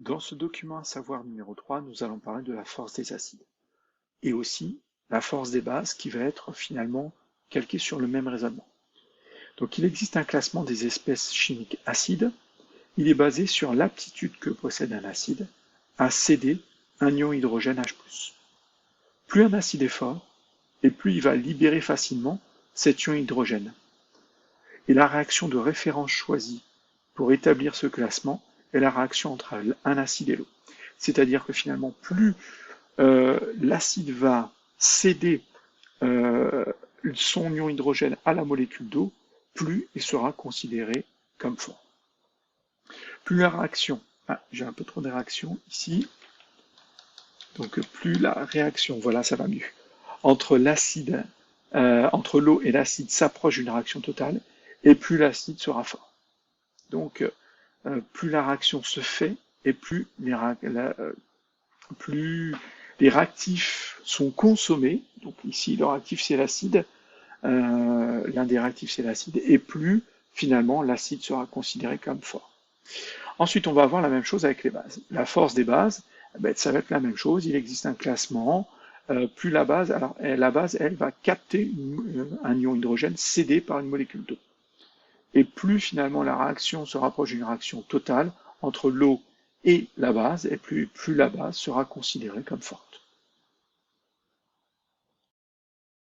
Dans ce document à savoir numéro 3, nous allons parler de la force des acides et aussi la force des bases qui va être finalement calquée sur le même raisonnement. Donc il existe un classement des espèces chimiques acides. Il est basé sur l'aptitude que possède un acide à céder un ion hydrogène H+. Plus un acide est fort, et plus il va libérer facilement cet ion hydrogène. Et la réaction de référence choisie pour établir ce classement est la réaction entre un acide et l'eau. C'est-à-dire que finalement, plus l'acide va céder son ion hydrogène à la molécule d'eau, plus il sera considéré comme fort. Plus la réaction, j'ai un peu trop de réaction ici, donc plus la réaction, voilà, ça va mieux, entre l'eau et l'acide s'approche d'une réaction totale, et plus l'acide sera fort. Donc, plus la réaction se fait, et plus les réactifs sont consommés, donc ici le réactif c'est l'acide, l'un des réactifs c'est l'acide, et plus finalement l'acide sera considéré comme fort. Ensuite, on va avoir la même chose avec les bases. La force des bases, ça va être la même chose, il existe un classement, plus la base, alors la base, elle va capter un ion hydrogène cédé par une molécule d'eau. Et plus finalement la réaction se rapproche d'une réaction totale entre l'eau et la base, et plus la base sera considérée comme forte.